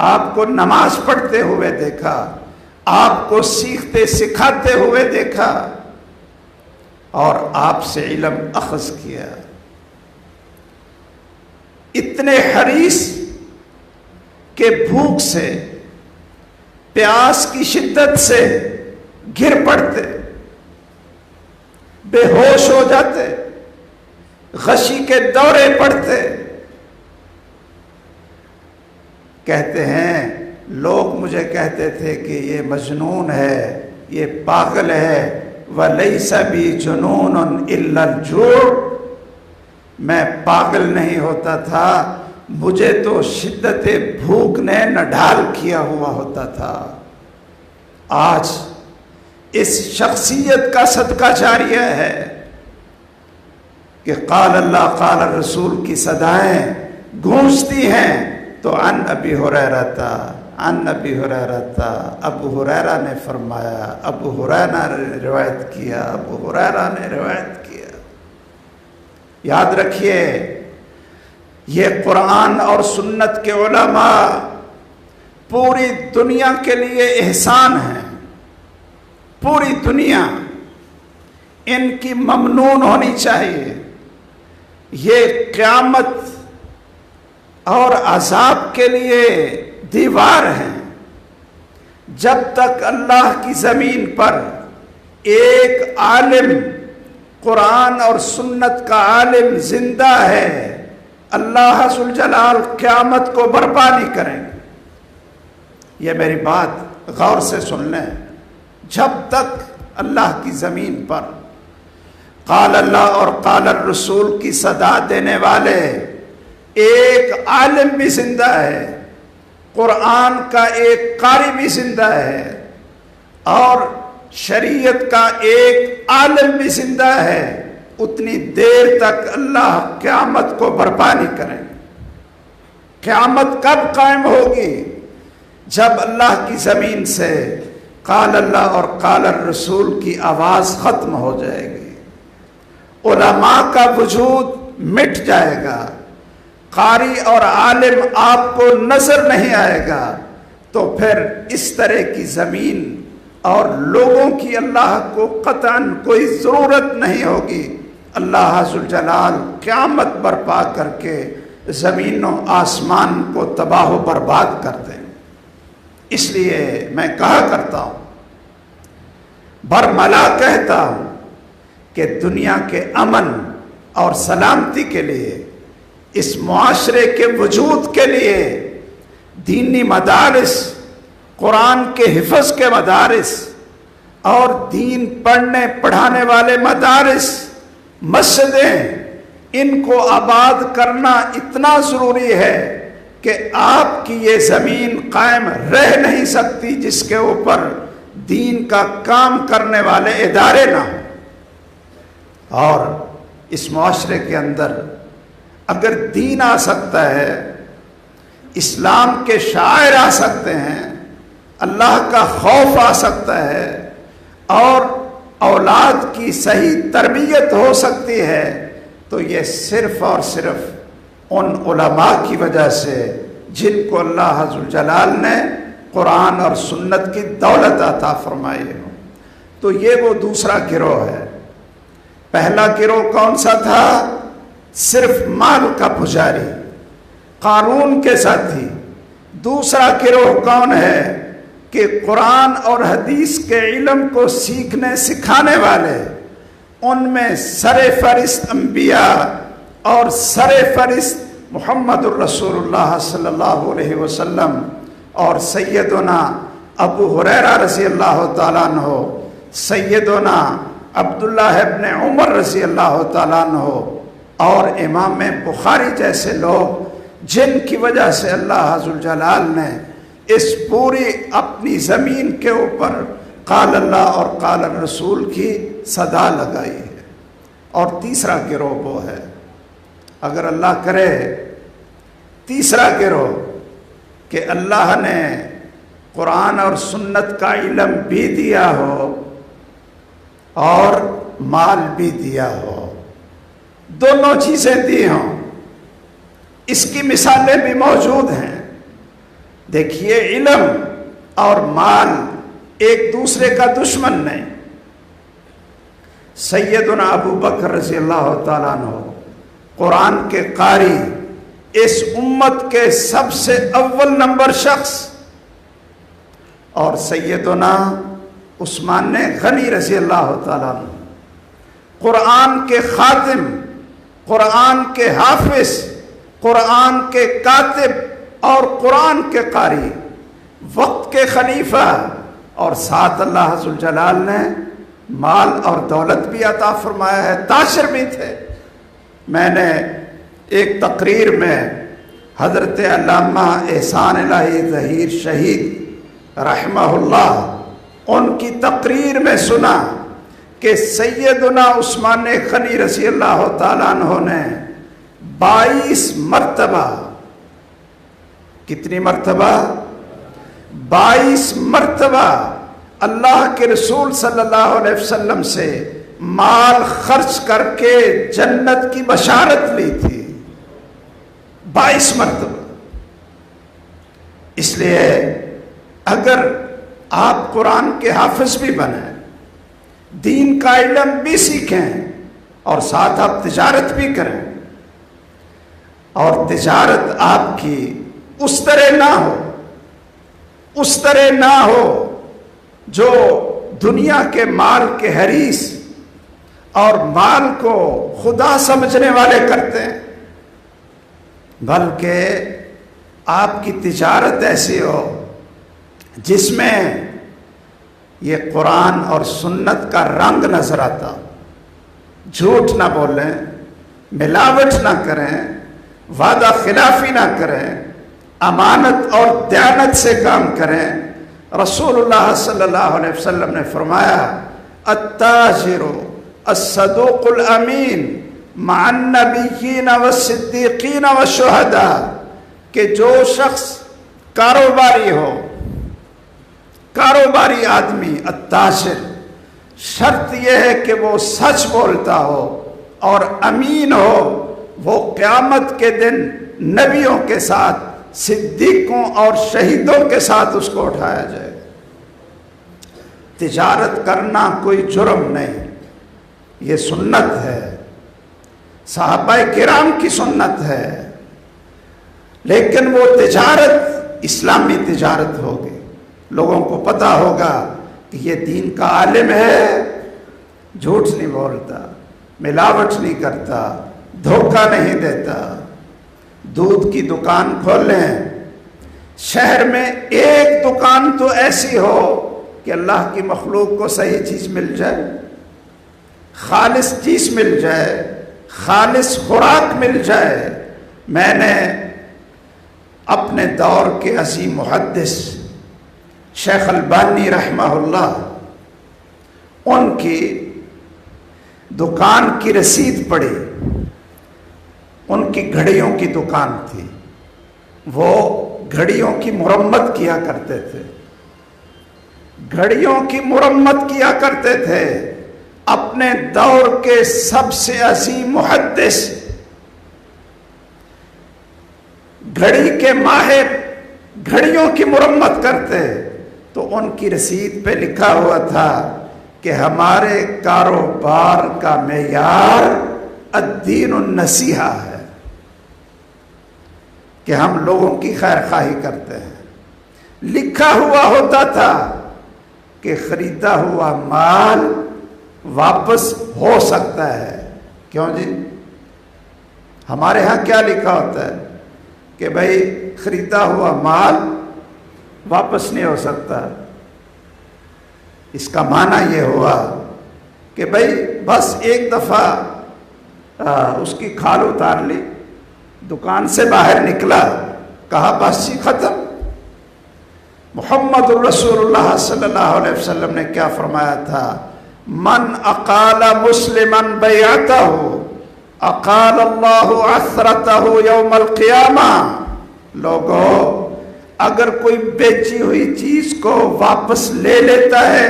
آپ کو نماز پڑھتے ہوئے دیکھا، آپ کو سیکھتے سکھاتے ہوئے دیکھا، اور آپ سے علم اخذ کیا۔ اتنے حریص کہ بھوک سے، پیاس کی شدت سے گر پڑتے، بے ہوش ہو جاتے، غشی کے دورے پڑتے۔ کہتے ہیں لوگ مجھے کہتے تھے کہ یہ مجنون ہے، یہ پاگل ہے، وَلَيْسَ بِي جُنُونٌ إِلَّا الْجُوعُ، میں پاگل نہیں ہوتا تھا، مجھے تو شدت بھوک نے نڈھال کیا ہوا ہوتا تھا۔ آج اس شخصیت کا صدقہ جاریہ ہے کہ قال اللہ قال الرسول کی صدائیں گونجتی ہیں، تو عن ابی ہریرہ ابو ہریرہ نے فرمایا، ابو ہریرہ نے روایت کیا۔ یاد رکھیے، یہ قرآن اور سنت کے علماء پوری دنیا کے لیے احسان ہیں، پوری دنیا ان کی ممنون ہونی چاہیے۔ یہ قیامت اور عذاب کے لیے دیوار ہیں۔ جب تک اللہ کی زمین پر ایک عالم، قرآن اور سنت کا عالم زندہ ہے، اللہ ذوالجلال قیامت کو برپا نہیں کریں گے۔ یہ میری بات غور سے سن لیں۔ جب تک اللہ کی زمین پر قال اللہ اور قال الرسول کی صدا دینے والے ایک عالم بھی زندہ ہے، قرآن کا ایک قاری بھی زندہ ہے، اور شریعت کا ایک عالم بھی زندہ ہے، اتنی دیر تک اللہ قیامت کو برپا نہیں کریں گے۔ قیامت کب قائم ہوگی؟ جب اللہ کی زمین سے قال اللہ اور قال الرسول کی آواز ختم ہو جائے گی، علماء کا وجود مٹ جائے گا، قاری اور عالم آپ کو نظر نہیں آئے گا، تو پھر اس طرح کی زمین اور لوگوں کی اللہ کو قطعاً کوئی ضرورت نہیں ہوگی۔ اللہ ذوالجلال قیامت برپا کر کے زمین و آسمان کو تباہ و برباد کر دیں۔ اس لیے میں کہا کرتا ہوں، برملا کہتا ہوں کہ دنیا کے امن اور سلامتی کے لیے، اس معاشرے کے وجود کے لیے دینی مدارس، قرآن کے حفظ کے مدارس، اور دین پڑھنے پڑھانے والے مدارس، مسجدیں، ان کو آباد کرنا اتنا ضروری ہے کہ آپ کی یہ زمین قائم رہ نہیں سکتی جس کے اوپر دین کا کام کرنے والے ادارے نہ ہوں۔ اور اس معاشرے کے اندر اگر دین آ سکتا ہے، اسلام کے شاعر آ سکتے ہیں، اللہ کا خوف آ سکتا ہے، اور اولاد کی صحیح تربیت ہو سکتی ہے، تو یہ صرف اور صرف ان علماء کی وجہ سے جن کو اللہ عز و جلال نے قرآن اور سنت کی دولت عطا فرمائی ہو۔ تو یہ وہ دوسرا گروہ ہے۔ پہلا گروہ کون سا تھا؟ صرف مال کا پجاری، قارون کے ساتھی۔ دوسرا گروہ کون ہے؟ کہ قرآن اور حدیث کے علم کو سیکھنے سکھانے والے، ان میں سر فہرست انبیاء اور سر فہرست محمد الرسول اللہ صلی اللہ علیہ وسلم اور سیدنا ابو ہریرہ رضی اللہ تعالیٰ عنہ، سیدنا عبداللہ ابن عمر رضی اللہ تعالیٰ عنہ، اور امام بخاری جیسے لوگ، جن کی وجہ سے اللہ عز و جلال نے اس پوری اپنی زمین کے اوپر قال اللہ اور قال الرسول کی صدا لگائی ہے۔ اور تیسرا گروہ وہ ہے، اگر اللہ کرے تیسرا گروہ کہ اللہ نے قرآن اور سنت کا علم بھی دیا ہو اور مال بھی دیا ہو، دونوں چیزیں دی ہوں۔ اس کی مثالیں بھی موجود ہیں۔ دیکھیے، علم اور مال ایک دوسرے کا دشمن نہیں۔ سیدنا ابو بکر رضی اللہ تعالیٰ عنہ قرآن کے قاری، اس امت کے سب سے اول نمبر شخص، اور سیدنا عثمان غنی رضی اللہ تعالیٰ عنہ قرآن کے خاتم، قرآن کے حافظ، قرآن کے کاتب اور قرآن کے قاری، وقت کے خلیفہ، اور ساتھ اللہ عز و جلال نے مال اور دولت بھی عطا فرمایا ہے، تاجر بھی تھے۔ میں نے ایک تقریر میں حضرت علامہ احسان الہی ظہیر شہید رحمہ اللہ، ان کی تقریر میں سنا کہ سیدنا عثمان غنی رضی اللہ تعالیٰ عنہ نے 22 مرتبہ، کتنی مرتبہ؟ 22 مرتبہ اللہ کے رسول صلی اللہ علیہ وسلم سے مال خرچ کر کے جنت کی بشارت لی تھی، 22 مرتبہ۔ اس لیے اگر آپ قرآن کے حافظ بھی بنیں، دین کا علم بھی سیکھیں، اور ساتھ آپ تجارت بھی کریں، اور تجارت آپ کی اس طرح نہ ہو جو دنیا کے مال کے حریص اور مال کو خدا سمجھنے والے کرتے ہیں، بلکہ آپ کی تجارت ایسی ہو جس میں یہ قرآن اور سنت کا رنگ نظر آتا، جھوٹ نہ بولیں، ملاوٹ نہ کریں، وعدہ خلافی نہ کریں، امانت اور دیانت سے کام کریں۔ رسول اللہ صلی اللہ علیہ وسلم نے فرمایا، التاجر الصدوق الامین مع النبیین والصدیقین والشہداء، کہ جو شخص کاروباری آدمی، التاجر، شرط یہ ہے کہ وہ سچ بولتا ہو اور امین ہو، وہ قیامت کے دن نبیوں کے ساتھ، صدیقوں اور شہیدوں کے ساتھ اس کو اٹھایا جائے۔ تجارت کرنا کوئی جرم نہیں، یہ سنت ہے، صحابہ کرام کی سنت ہے، لیکن وہ تجارت اسلامی تجارت ہوگی، لوگوں کو پتہ ہوگا کہ یہ دین کا عالم ہے، جھوٹ نہیں بولتا، ملاوٹ نہیں کرتا، دھوکہ نہیں دیتا۔ دودھ کی دکان کھولیں، شہر میں ایک دکان تو ایسی ہو کہ اللہ کی مخلوق کو صحیح چیز مل جائے، خالص چیز مل جائے، خالص خوراک مل جائے۔ میں نے اپنے دور کے عظیم محدث شیخ البانی رحمہ اللہ، ان کی دکان کی رسید پڑھی۔ ان کی گھڑیوں کی دکان تھی، وہ گھڑیوں کی مرمت کیا کرتے تھے، گھڑیوں کی مرمت کیا کرتے تھے۔ اپنے دور کے سب سے عظیم محدث، گھڑی کے ماہر، گھڑیوں کی مرمت کرتے، تو ان کی رسید پہ لکھا ہوا تھا کہ ہمارے کاروبار کا معیار الدین النصیحہ ہے، کہ ہم لوگوں کی خیر خواہی کرتے ہیں۔ لکھا ہوا ہوتا تھا کہ خریدا ہوا مال واپس ہو سکتا ہے۔ کیوں جی؟ ہمارے ہاں کیا لکھا ہوتا ہے کہ بھائی خریدا ہوا مال واپس نہیں ہو سکتا۔ اس کا معنی یہ ہوا کہ بھائی بس ایک دفعہ اس کی کھال اتار لی، دکان سے باہر نکلا، کہا بس ہی ختم۔ محمد الرسول اللہ صلی اللہ علیہ وسلم نے کیا فرمایا تھا؟ من اقال مسلما بیعتہ اقال اللہ عثرتہ یوم القیامہ۔ لوگو، اگر کوئی بیچی ہوئی چیز کو واپس لے لیتا ہے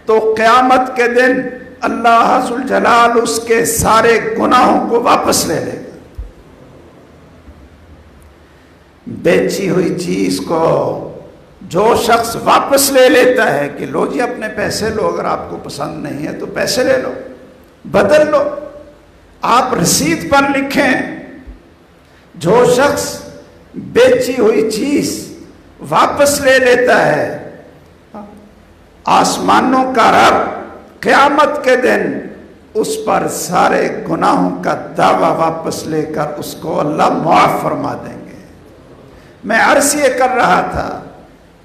تو قیامت کے دن اللہ ذو الجلال اس کے سارے گناہوں کو واپس لے لے گا۔ بیچی ہوئی چیز کو جو شخص واپس لے لیتا ہے کہ لو جی اپنے پیسے لو، اگر آپ کو پسند نہیں ہے تو پیسے لے لو، بدل لو، آپ رسید پر لکھیں۔ جو شخص بیچی ہوئی چیز واپس لے لیتا ہے، آسمانوں کا رب قیامت کے دن اس پر سارے گناہوں کا دعویٰ واپس لے کر اس کو اللہ معاف فرما دیں گے۔ میں عرض یہ کر رہا تھا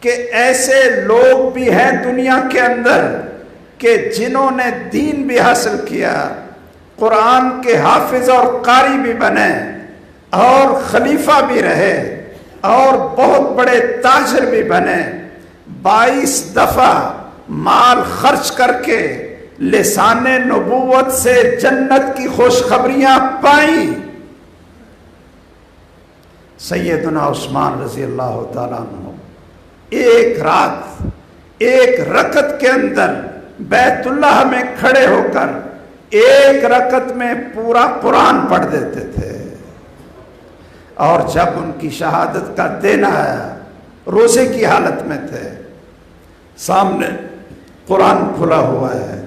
کہ ایسے لوگ بھی ہیں دنیا کے اندر کہ جنہوں نے دین بھی حاصل کیا، قرآن کے حافظ اور قاری بھی بنے، اور خلیفہ بھی رہے، اور بہت بڑے تاجر بھی بنے، 22 دفعہ مال خرچ کر کے لسان نبوت سے جنت کی خوشخبریاں پائیں۔ سیدنا عثمان رضی اللہ تعالیٰ عنہ ایک رات، ایک رکعت کے اندر بیت اللہ میں کھڑے ہو کر ایک رکعت میں پورا قرآن پڑھ دیتے تھے۔ اور جب ان کی شہادت کا دن آیا، روزے کی حالت میں تھے، سامنے قرآن کھلا ہوا ہے،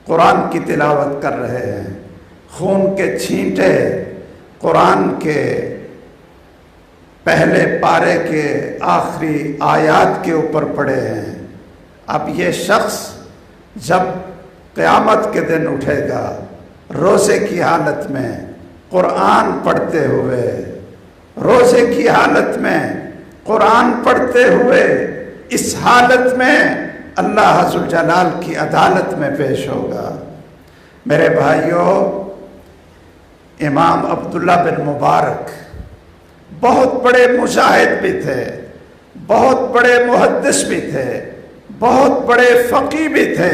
قرآن کی تلاوت کر رہے ہیں، خون کے چھینٹے قرآن کے پہلے پارے کے آخری آیات کے اوپر پڑے ہیں۔ اب یہ شخص جب قیامت کے دن اٹھے گا، روزے کی حالت میں قرآن پڑھتے ہوئے، روزے کی حالت میں قرآن پڑھتے ہوئے، اس حالت میں اللہ ذو الجلال کی عدالت میں پیش ہوگا۔ میرے بھائیوں، امام عبداللہ بن مبارک بہت بڑے مجاہد بھی تھے، بہت بڑے محدث بھی تھے، بہت بڑے فقیہ بھی تھے،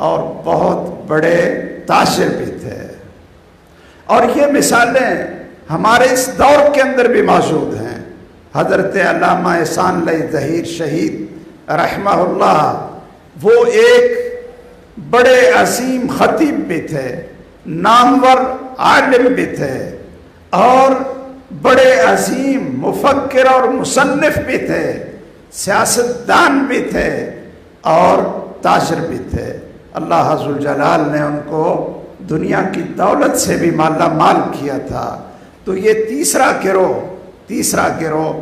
اور بہت بڑے تاجر بھی تھے۔ اور یہ مثالیں ہمارے اس دور کے اندر بھی موجود ہیں۔ حضرت علامہ احسان اللہ ظہیر شہید رحمہ اللہ، وہ ایک بڑے عظیم خطیب بھی تھے، نامور عالم بھی تھے، اور بڑے عظیم مفکر اور مصنف بھی تھے، سیاستدان بھی تھے، اور تاجر بھی تھے۔ اللہ ذو الجلال نے ان کو دنیا کی دولت سے بھی مالا مال کیا تھا۔ تو یہ تیسرا گروہ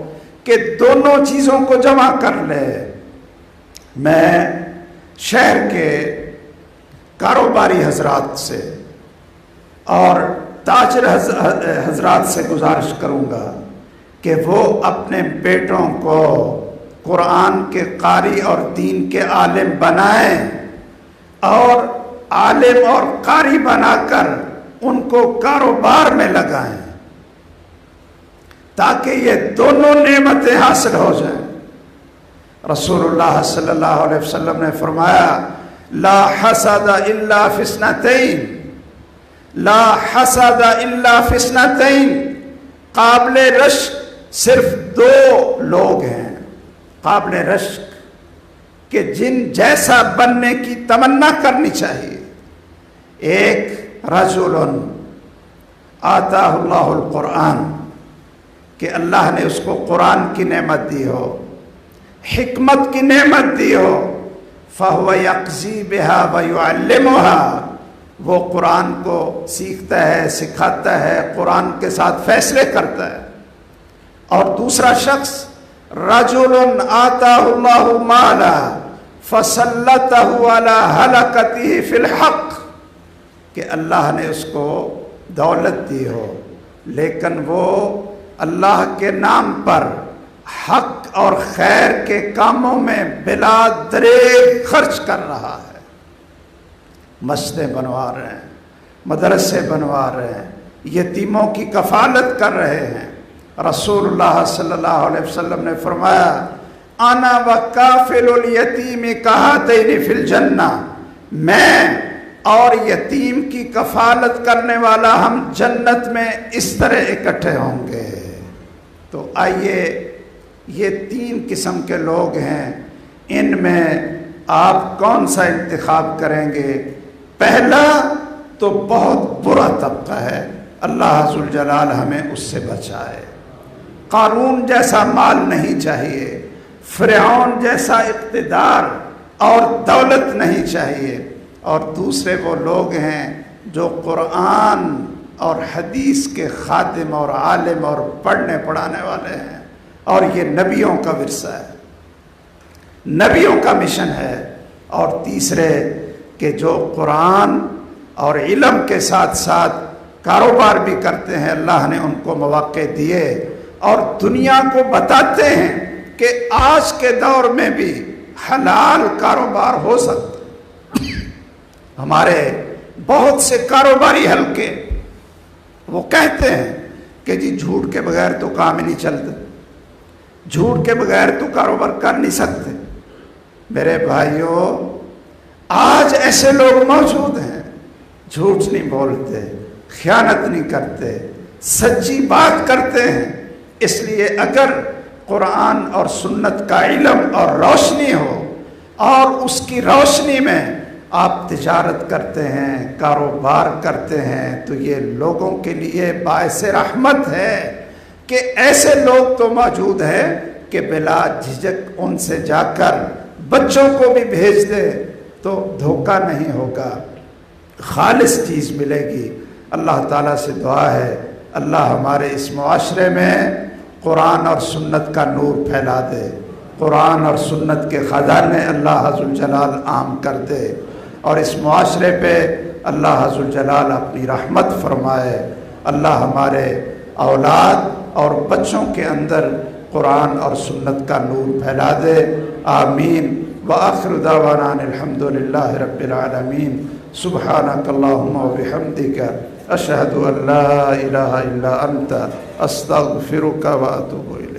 کہ دونوں چیزوں کو جمع کر لے۔ میں شہر کے کاروباری حضرات سے اور تاجر حضرات سے گزارش کروں گا کہ وہ اپنے بیٹوں کو قرآن کے قاری اور دین کے عالم بنائیں اور عالم اور قاری بنا کر ان کو کاروبار میں لگائیں تاکہ یہ دونوں نعمتیں حاصل ہو جائیں۔ رسول اللہ صلی اللہ علیہ وسلم نے فرمایا لا حسد الا فی اثنتین، لا حسد الا فی اثنتین، قابل رشک صرف دو لوگ ہیں، قابل رشک کہ جن جیسا بننے کی تمنا کرنی چاہیے۔ ایک رجل آتاہ اللہ القرآن، کہ اللہ نے اس کو قرآن کی نعمت دی ہو، حکمت کی نعمت دی ہو، فَهُوَ يَقْضِي بِهَا وَيُعَلِّمُهَا، وہ قرآن کو سیکھتا ہے، سکھاتا ہے، قرآن کے ساتھ فیصلے کرتا ہے۔ اور دوسرا شخص رَجُلٌ آتَاهُ اللَّهُ مَالًا فَسَلَّطَهُ عَلَى هَلَكَتِهِ فِي الْحَقِّ، کہ اللہ نے اس کو دولت دی ہو لیکن وہ اللہ کے نام پر حق اور خیر کے کاموں میں بلا دریغ خرچ کر رہا ہے، مسجدیں بنوا رہے ہیں، مدرسے بنوا رہے ہیں، یتیموں کی کفالت کر رہے ہیں۔ رسول اللہ صلی اللہ علیہ وسلم نے فرمایا انا وکافل الیتیم کہاتین فی الجنہ، میں اور یتیم کی کفالت کرنے والا ہم جنت میں اس طرح اکٹھے ہوں گے۔ تو آئیے یہ تین قسم کے لوگ ہیں، ان میں آپ کون سا انتخاب کریں گے؟ پہلا تو بہت برا طبقہ ہے، اللہ ذوالجلال ہمیں اس سے بچائے۔ قارون جیسا مال نہیں چاہیے، فرعون جیسا اقتدار اور دولت نہیں چاہیے۔ اور دوسرے وہ لوگ ہیں جو قرآن اور حدیث کے خادم اور عالم اور پڑھنے پڑھانے والے ہیں، اور یہ نبیوں کا ورثہ ہے، نبیوں کا مشن ہے۔ اور تیسرے کہ جو قرآن اور علم کے ساتھ ساتھ کاروبار بھی کرتے ہیں، اللہ نے ان کو مواقع دیے اور دنیا کو بتاتے ہیں کہ آج کے دور میں بھی حلال کاروبار ہو سکتا۔ ہمارے بہت سے کاروباری حلقے وہ کہتے ہیں کہ جی جھوٹ کے بغیر تو کام ہی نہیں چلتا، جھوٹ کے بغیر تو کاروبار کر نہیں سکتے۔ میرے بھائیوں، آج ایسے لوگ موجود ہیں، جھوٹ نہیں بولتے، خیانت نہیں کرتے، سچی بات کرتے ہیں۔ اس لیے اگر قرآن اور سنت کا علم اور روشنی ہو اور اس کی روشنی میں آپ تجارت کرتے ہیں، کاروبار کرتے ہیں، تو یہ لوگوں کے لیے باعث رحمت ہے کہ ایسے لوگ تو موجود ہیں کہ بلا جھجک ان سے جا کر بچوں کو بھی بھیج دے تو دھوکہ نہیں ہوگا، خالص چیز ملے گی۔ اللہ تعالیٰ سے دعا ہے اللہ ہمارے اس معاشرے میں قرآن اور سنت کا نور پھیلا دے، قرآن اور سنت کے خزانے اللہ ذوالجلال عام کر دے، اور اس معاشرے پہ اللہ ذوالجلال اپنی رحمت فرمائے۔ اللہ ہمارے اولاد اور بچوں کے اندر قرآن اور سنت کا نور پھیلا دے، آمین۔ وآخر دعوانا الحمدللہ رب العالمین۔ سبحانک اللہم وبحمدک، اشہد ان لا الہ الا انت، استغفرک واتوب الیک۔